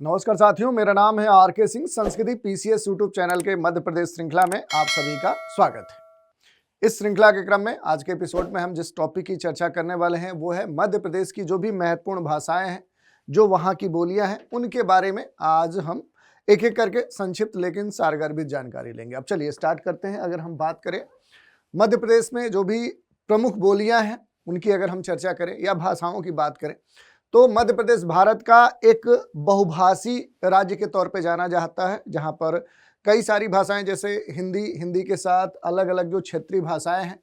नमस्कार साथियों, मेरा नाम है आर.के. सिंह। संस्कृति पीसीएस यूट्यूब चैनल के मध्य प्रदेश श्रृंखला में आप सभी का स्वागत है। इस श्रृंखला के क्रम में आज के एपिसोड में हम जिस टॉपिक की चर्चा करने वाले हैं वो है मध्य प्रदेश की जो भी महत्वपूर्ण भाषाएं हैं, जो वहाँ की बोलियां हैं, उनके बारे में आज हम एक एक करके संक्षिप्त लेकिन सारगर्भित जानकारी लेंगे। अब चलिए स्टार्ट करते हैं। अगर हम बात करें मध्य प्रदेश में जो भी प्रमुख बोलियां हैं उनकी अगर हम चर्चा करें या भाषाओं की बात करें तो मध्य प्रदेश भारत का एक बहुभाषी राज्य के तौर पे जाना जाता है, जहां पर कई सारी भाषाएं जैसे हिंदी के साथ अलग अलग जो क्षेत्रीय भाषाएं हैं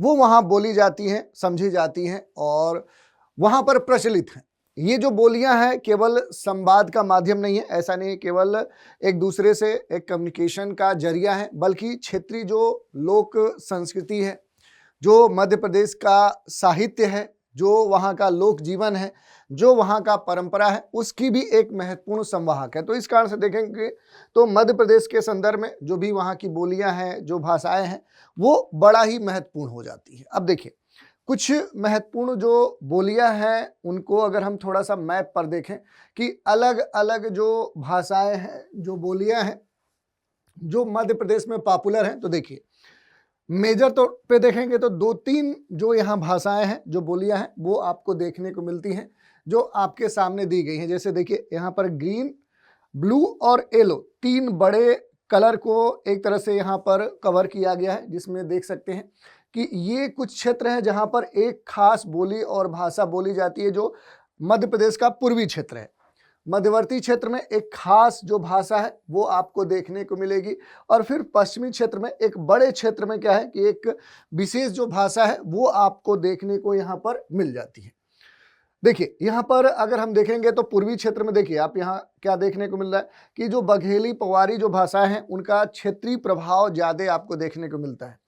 वो वहां बोली जाती हैं, समझी जाती हैं और वहां पर प्रचलित हैं। ये जो बोलियां हैं केवल संवाद का माध्यम नहीं है, ऐसा नहीं है केवल एक दूसरे से एक कम्युनिकेशन का जरिया है, बल्कि क्षेत्रीय जो लोक संस्कृति है, जो मध्य प्रदेश का साहित्य है, जो वहाँ का लोक जीवन है, जो वहाँ का परंपरा है, उसकी भी एक महत्वपूर्ण संवाहक है। तो इस कारण से देखेंगे तो मध्य प्रदेश के संदर्भ में जो भी वहाँ की बोलियां हैं, जो भाषाएं हैं, वो बड़ा ही महत्वपूर्ण हो जाती है। अब देखिए कुछ महत्वपूर्ण जो बोलियां हैं उनको अगर हम थोड़ा सा मैप पर देखें कि अलग अलग जो भाषाएं हैं, जो बोलियां हैं, जो मध्य प्रदेश में पॉपुलर हैं, तो देखिए मेजर तौर पे देखेंगे तो 2-3 जो यहाँ भाषाएं हैं, जो बोलियां हैं, वो आपको देखने को मिलती हैं, जो आपके सामने दी गई हैं। जैसे देखिए यहाँ पर ग्रीन, ब्लू और येलो 3 बड़े कलर को एक तरह से यहाँ पर कवर किया गया है, जिसमें देख सकते हैं कि ये कुछ क्षेत्र हैं जहाँ पर एक खास बोली और भाषा बोली जाती है, जो मध्य प्रदेश का पूर्वी क्षेत्र है। मध्यवर्ती क्षेत्र में एक खास जो भाषा है वो आपको देखने को मिलेगी और फिर पश्चिमी क्षेत्र में एक बड़े क्षेत्र में क्या है कि एक विशेष जो भाषा है वो आपको देखने को यहाँ पर मिल जाती है। देखिए यहाँ पर अगर हम देखेंगे तो पूर्वी क्षेत्र में देखिए आप यहाँ क्या देखने को मिल रहा है कि जो बघेली पवारी जो भाषाएं हैं उनका क्षेत्रीय प्रभाव ज़्यादा आपको देखने को मिलता है।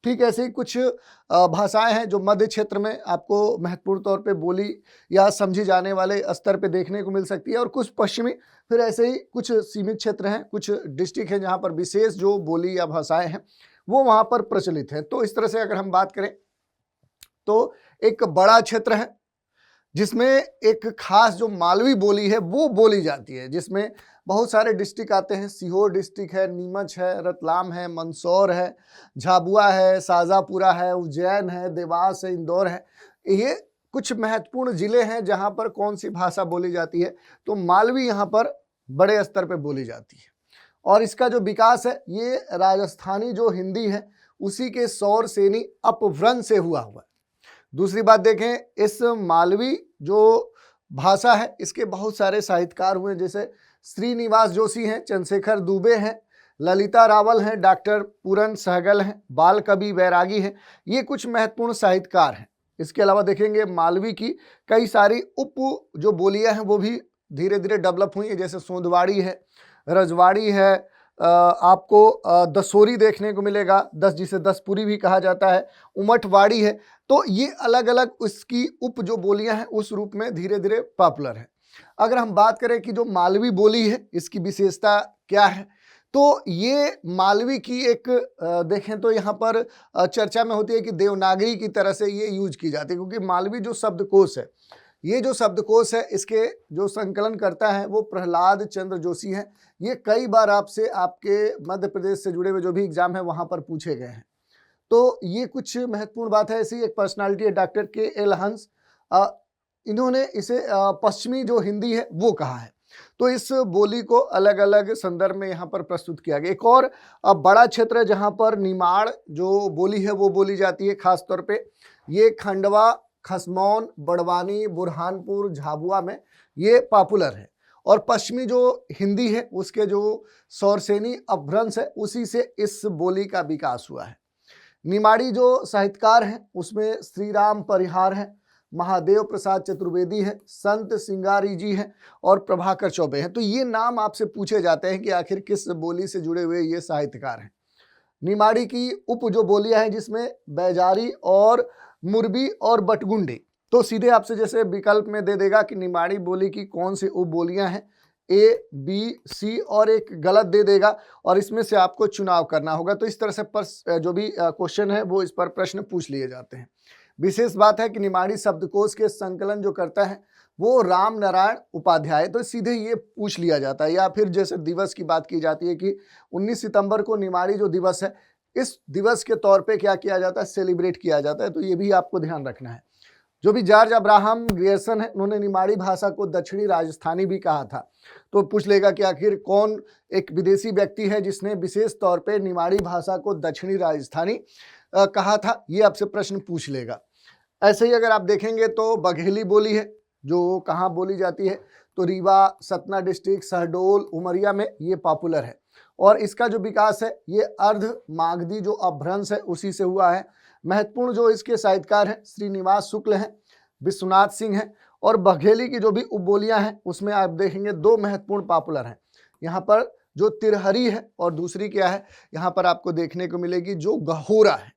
ठीक ऐसे ही कुछ भाषाएं हैं जो मध्य क्षेत्र में आपको महत्वपूर्ण तौर पे बोली या समझी जाने वाले स्तर पे देखने को मिल सकती है, और कुछ पश्चिमी, फिर ऐसे ही कुछ सीमित क्षेत्र हैं, कुछ डिस्ट्रिक्ट हैं जहां पर विशेष जो बोली या भाषाएं हैं वो वहां पर प्रचलित है। तो इस तरह से अगर हम बात करें तो एक बड़ा क्षेत्र है जिसमें एक खास जो मालवी बोली है वो बोली जाती है, जिसमें बहुत सारे डिस्ट्रिक्ट आते हैं। सीहोर डिस्ट्रिक्ट है, नीमच है, रतलाम है, मंदसौर है, झाबुआ है, शाहजहाँपुरा है, उज्जैन है, देवास है, इंदौर है। ये कुछ महत्वपूर्ण जिले हैं जहाँ पर कौन सी भाषा बोली जाती है, तो मालवी यहाँ पर बड़े स्तर पे बोली जाती है। और इसका जो विकास है ये राजस्थानी जो हिंदी है उसी के सौर सेनी अपभ्रंश से हुआ है। दूसरी बात देखें, इस मालवी जो भाषा है इसके बहुत सारे साहित्यकार हुए, जैसे श्रीनिवास जोशी हैं, चंद्रशेखर दुबे हैं, ललिता रावल हैं, डॉक्टर पूरन सहगल हैं, बाल कवि बैरागी हैं। ये कुछ महत्वपूर्ण साहित्यकार हैं। इसके अलावा देखेंगे मालवी की कई सारी उप जो बोलियां हैं वो भी धीरे धीरे डेवलप हुई हैं, जैसे सोंदवाड़ी है, रजवाड़ी है, आपको दसोरी देखने को मिलेगा, जिसे दसपुरी भी कहा जाता है, उमटवाड़ी है। तो ये अलग अलग उसकी उप जो बोलियां हैं उस रूप में धीरे धीरे पॉपुलर है। अगर हम बात करें कि जो मालवी बोली है इसकी विशेषता क्या है, तो ये मालवी की एक देखें तो यहाँ पर चर्चा में होती है कि देवनागरी की तरह से ये यूज की जाती है, क्योंकि मालवी जो शब्दकोश है, ये जो शब्दकोश है इसके जो संकलन करता है वो प्रहलाद चंद्र जोशी हैं। ये कई बार आपसे आपके मध्य प्रदेश से जुड़े हुए जो भी एग्जाम है वहाँ पर पूछे गए हैं। तो ये कुछ महत्वपूर्ण बात है। ऐसी एक पर्सनालिटी है डॉक्टर के.एल. हंस, इन्होंने इसे पश्चिमी जो हिंदी है वो कहा है। तो इस बोली को अलग अलग संदर्भ में यहाँ पर प्रस्तुत किया गया। एक और बड़ा क्षेत्र है जहाँ पर निमाड़ जो बोली है वो बोली जाती है, खास तौर पे ये खंडवा, खसमौन, बड़वानी, बुरहानपुर, झाबुआ में ये पॉपुलर है। और पश्चिमी जो हिंदी है उसके जो सौरसेनी अपभ्रंश है उसी से इस बोली का विकास हुआ है। निमाड़ी जो साहित्यकार हैं उसमें श्री राम परिहार हैं, महादेव प्रसाद चतुर्वेदी है, संत सिंगारी जी हैं और प्रभाकर चौबे हैं। तो ये नाम आपसे पूछे जाते हैं कि आखिर किस बोली से जुड़े हुए ये साहित्यकार हैं। निमाड़ी की उप जो बोलियां हैं जिसमें बैजारी और मुरबी और बटगुंडी, तो सीधे आपसे जैसे विकल्प में दे देगा कि निमाड़ी बोली की कौन सी उप बोलियां हैं, ए, बी, सी और एक गलत दे देगा और इसमें से आपको चुनाव करना होगा। तो इस तरह से जो भी क्वेश्चन है वो इस पर प्रश्न पूछ लिए जाते हैं। विशेष बात है कि निमाड़ी शब्दकोश के संकलन जो करता है वो राम नारायण उपाध्याय। तो सीधे ये पूछ लिया जाता है। या फिर जैसे दिवस की बात की जाती है कि 19 सितंबर को निमाड़ी जो दिवस है, इस दिवस के तौर पे क्या किया जाता है, सेलिब्रेट किया जाता है। तो ये भी आपको ध्यान रखना है। जो भी जॉर्ज अब्राहम ग्रियर्सन है, उन्होंने निमाड़ी भाषा को दक्षिणी राजस्थानी भी कहा था। तो पूछ लेगा कि आखिर कौन एक विदेशी व्यक्ति है जिसने विशेष तौर पे निमाड़ी भाषा को दक्षिणी राजस्थानी कहा था, ये आपसे प्रश्न पूछ लेगा। ऐसे ही अगर आप देखेंगे तो बघेली बोली है, जो कहाँ बोली जाती है, तो रीवा, सतना डिस्ट्रिक्ट, शहडोल, उमरिया में ये पॉपुलर है। और इसका जो विकास है ये अर्ध मागधी जो अपभ्रंश है उसी से हुआ है। महत्वपूर्ण जो इसके साहित्यकार हैं श्रीनिवास शुक्ल हैं, विश्वनाथ सिंह हैं। और बघेली की जो भी उपबोलियां हैं उसमें आप देखेंगे दो महत्वपूर्ण पॉपुलर हैं। यहाँ पर जो तिरहरी है और दूसरी क्या है, यहाँ पर आपको देखने को मिलेगी जो गहोरा है।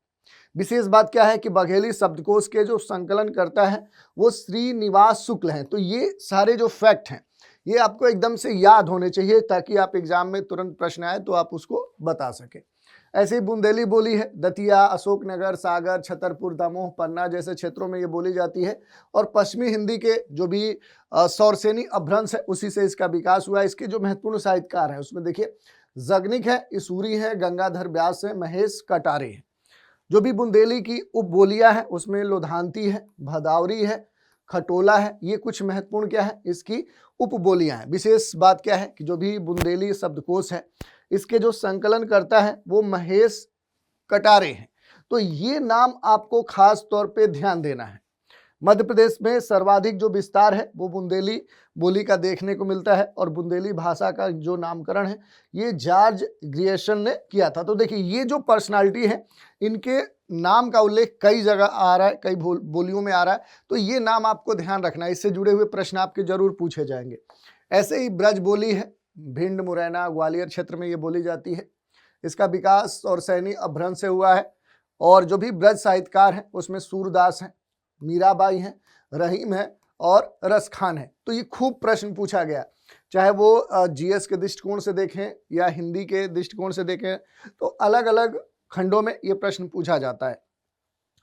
विशेष बात क्या है कि बघेली शब्दकोश के जो संकलन करता है वो श्रीनिवास शुक्ल हैं। तो ये सारे जो फैक्ट हैं ये आपको एकदम से याद होने चाहिए ताकि आप एग्जाम में तुरंत प्रश्न आए तो आप उसको बता सकें। ऐसे ही बुंदेली बोली है, दतिया, अशोकनगर, सागर, छतरपुर, दमोह, पन्ना जैसे क्षेत्रों में ये बोली जाती है। और पश्चिमी हिंदी के जो भी सौरसेनी अपभ्रंश है उसी से इसका विकास हुआ है। इसके जो महत्वपूर्ण साहित्यकार हैं उसमें देखिए जगनिक है, इसूरी है, गंगाधर व्यास है, महेश कटारे है। जो भी बुंदेली की उपबोलियां हैं उसमें लोधांती है, भदावरी है, खटोला है। ये कुछ महत्वपूर्ण क्या है, इसकी उपबोलियां हैं। विशेष बात क्या है कि जो भी बुंदेली शब्दकोश है इसके जो संकलन करता है वो महेश कटारे हैं। तो ये नाम आपको खास तौर पे ध्यान देना है। मध्य प्रदेश में सर्वाधिक जो विस्तार है वो बुंदेली बोली का देखने को मिलता है। और बुंदेली भाषा का जो नामकरण है ये जॉर्ज ग्रियर्सन ने किया था। तो देखिए ये जो पर्सनालिटी है इनके नाम का उल्लेख कई जगह आ रहा है, कई बोलियों में आ रहा है। तो ये नाम आपको ध्यान रखना है, इससे जुड़े हुए प्रश्न आपके जरूर पूछे जाएंगे। ऐसे ही ब्रज बोली है, भिंड, मुरैना, ग्वालियर क्षेत्र में ये बोली जाती है। इसका विकास और सैनी अपभ्रंश से हुआ है। और जो भी ब्रज साहित्यकार हैं उसमें सूरदास हैं, मीराबाई हैं, रहीम है और रसखान है। तो ये खूब प्रश्न पूछा गया, चाहे वो जीएस के दृष्टिकोण से देखें या हिंदी के दृष्टिकोण से देखें, तो अलग अलग खंडों में ये प्रश्न पूछा जाता है।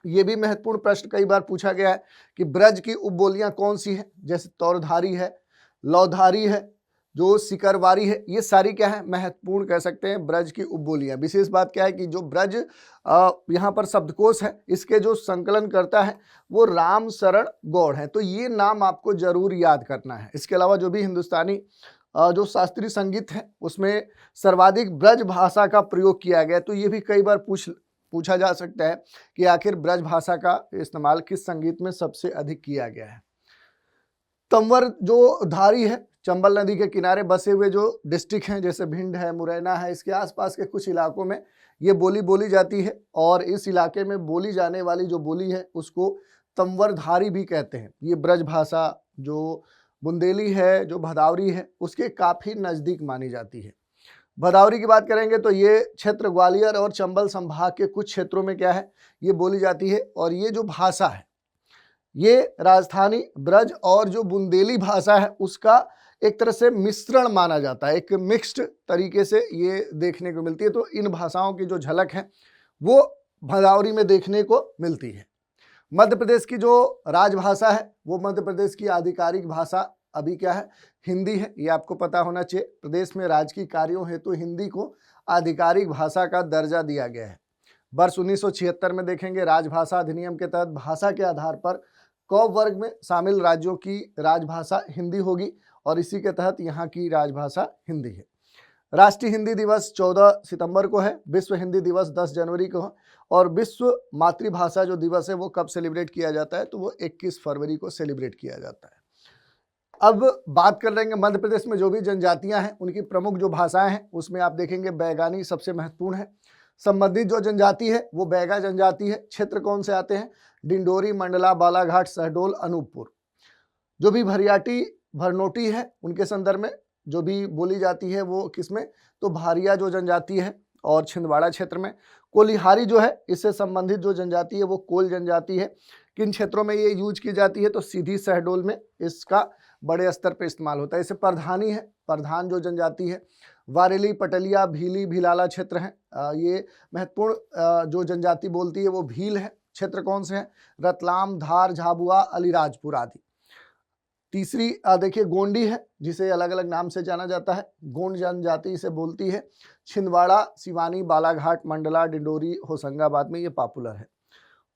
ये भी महत्वपूर्ण प्रश्न कई बार पूछा गया है कि ब्रज की उपबोलियां कौन सी है, जैसे तौरधारी है, लौधारी है, जो सिकरवारी है। ये सारी क्या है, महत्वपूर्ण कह सकते हैं ब्रज की उपबोलियां। विशेष बात क्या है कि जो ब्रज यहाँ पर शब्दकोश है इसके जो संकलन करता है वो राम शरण गौड़ है। तो ये नाम आपको जरूर याद करना है। इसके अलावा जो भी हिंदुस्तानी जो शास्त्रीय संगीत है उसमें सर्वाधिक ब्रज भाषा का प्रयोग किया गया। तो ये भी कई बार पूछा जा सकता है कि आखिर ब्रज भाषा का इस्तेमाल किस संगीत में सबसे अधिक किया गया है। तंवर जो धारी है, चंबल नदी के किनारे बसे हुए जो डिस्ट्रिक्ट हैं जैसे भिंड है, मुरैना है, इसके आसपास के कुछ इलाकों में ये बोली बोली जाती है। और इस इलाके में बोली जाने वाली जो बोली है उसको तंवरधारी भी कहते हैं। ये ब्रज भाषा जो बुंदेली है, जो भदावरी है, उसके काफ़ी नज़दीक मानी जाती है। भदावरी की बात करेंगे तो ये क्षेत्र ग्वालियर और चंबल संभाग के कुछ क्षेत्रों में क्या है, ये बोली जाती है। और ये जो भाषा है ये राजस्थानी, ब्रज और जो बुंदेली भाषा है उसका एक तरह से मिश्रण माना जाता है, एक मिक्स्ड तरीके से ये देखने को मिलती है। तो इन भाषाओं की जो झलक है वो भदावरी में देखने को मिलती है। मध्य प्रदेश की जो राजभाषा है वो मध्य प्रदेश की आधिकारिक भाषा अभी क्या है, हिंदी है। ये आपको पता होना चाहिए। प्रदेश में राजकीय कार्यों हेतु हिंदी को आधिकारिक भाषा का दर्जा दिया गया है। वर्ष 1976 में देखेंगे राजभाषा अधिनियम के तहत भाषा के आधार पर क वर्ग में शामिल राज्यों की राजभाषा हिंदी होगी और इसी के तहत यहाँ की राजभाषा हिंदी है। राष्ट्रीय हिंदी दिवस 14 सितंबर को है, विश्व हिंदी दिवस 10 जनवरी को है। और विश्व मातृभाषा जो दिवस है वो कब सेलिब्रेट किया जाता है, तो वो 21 फरवरी को सेलिब्रेट किया जाता है। अब बात कर लेंगे मध्य प्रदेश में जो भी जनजातियां हैं उनकी प्रमुख जो भाषाएं हैं उसमें आप देखेंगे बैगानी सबसे महत्वपूर्ण है। संबंधित जो जनजाति है वो बैगा जनजाति है। क्षेत्र कौन से आते हैं, डिंडोरी, मंडला, बालाघाट, शहडोल, अनूपपुर। जो भी भरियाटी, भरनोटी है उनके संदर्भ में जो भी बोली जाती है वो किसमें, तो भारिया जो जनजाति है। और छिंदवाड़ा क्षेत्र में कोलिहारी जो है इससे संबंधित जो जनजाति है वो कोल जनजाति है। किन क्षेत्रों में ये यूज की जाती है, तो सीधी शहडोल में इसका बड़े स्तर पर इस्तेमाल होता है। इसे प्रधानी है, प्रधान जो जनजाति है। वारेली, पटलिया, भीली, भीलाला क्षेत्र हैं। ये महत्वपूर्ण जो जनजाति बोलती है वो भील है। क्षेत्र कौन से हैं, रतलाम, धार, झाबुआ, अलीराजपुर आदि। तीसरी देखिए गोंडी है, जिसे अलग अलग नाम से जाना जाता है। गोंड जनजाति इसे बोलती है। छिंदवाड़ा, सिवानी, बालाघाट, मंडला, डिंडोरी, होशंगाबाद में ये पॉपुलर है।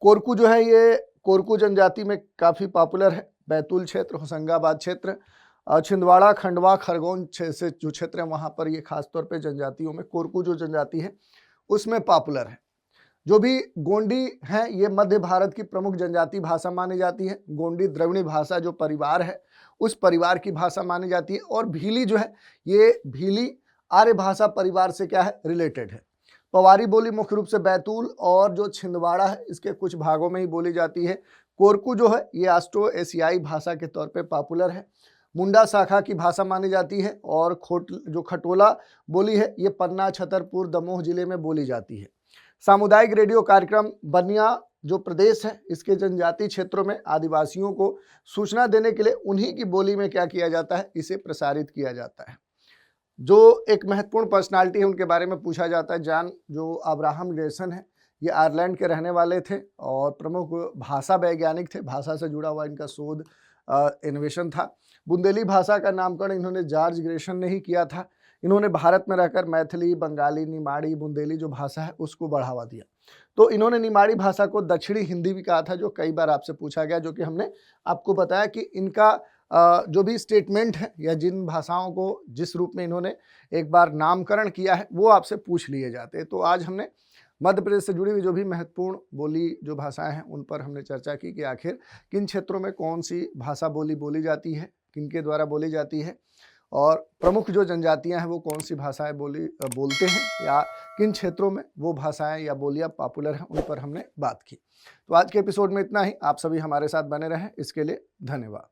कोरकू जो है ये कोरकू जनजाति में काफ़ी पॉपुलर है। बैतूल क्षेत्र, होशंगाबाद क्षेत्र, छिंदवाड़ा, खंडवा, खरगोन से जो क्षेत्र है वहाँ पर ये खासतौर पे जनजातियों में कोरकू जो जनजाति है उसमें पॉपुलर है। जो भी गोंडी हैं ये मध्य भारत की प्रमुख जनजाति भाषा मानी जाती है। गोंडी द्रविड़ी भाषा जो परिवार है उस परिवार की भाषा मानी जाती है। और भीली जो है ये भीली आर्य भाषा परिवार से क्या है, रिलेटेड है। पवारी बोली मुख्य रूप से बैतूल और जो छिंदवाड़ा है इसके कुछ भागों में ही बोली जाती है। कोरकू जो है ये ऑस्ट्रो एशियाई भाषा के तौर पे पॉपुलर है। मुंडा शाखा की भाषा मानी जाती है। और जो खटोला बोली है ये पन्ना, छतरपुर, दमोह जिले में बोली जाती है। सामुदायिक रेडियो कार्यक्रम बनिया जो प्रदेश है इसके जनजातीय क्षेत्रों में आदिवासियों को सूचना देने के लिए उन्हीं की बोली में क्या किया जाता है, इसे प्रसारित किया जाता है। जो एक महत्वपूर्ण पर्सनालिटी है उनके बारे में पूछा जाता है। जॉन जो अब्राहम ग्रेसन है ये आयरलैंड के रहने वाले थे और प्रमुख भाषा वैज्ञानिक थे। भाषा से जुड़ा हुआ इनका शोध इनोवेशन था। बुंदेली भाषा का नामकरण इन्होंने जॉर्ज ग्रेसन ने ही किया था। इन्होंने भारत में रहकर मैथिली, बंगाली, निमाड़ी, बुंदेली जो भाषा है उसको बढ़ावा दिया। तो इन्होंने निमाड़ी भाषा को दक्षिणी हिंदी भी कहा था, जो कई बार आपसे पूछा गया, जो कि हमने आपको बताया कि इनका जो भी स्टेटमेंट है या जिन भाषाओं को जिस रूप में इन्होंने एक बार नामकरण किया है वो आपसे पूछ लिए जाते हैं। तो आज हमने मध्य प्रदेश से जुड़ी हुई जो भी महत्वपूर्ण बोली जो भाषाएं हैं उन पर हमने चर्चा की कि आखिर किन क्षेत्रों में कौन सी भाषा बोली जाती है, किनके द्वारा बोली जाती है, और प्रमुख जो जनजातियां हैं वो कौन सी भाषाएं बोलते हैं या किन क्षेत्रों में वो भाषाएं या बोलियां पॉपुलर हैं, उन पर हमने बात की। तो आज के एपिसोड में इतना ही। आप सभी हमारे साथ बने रहें, इसके लिए धन्यवाद।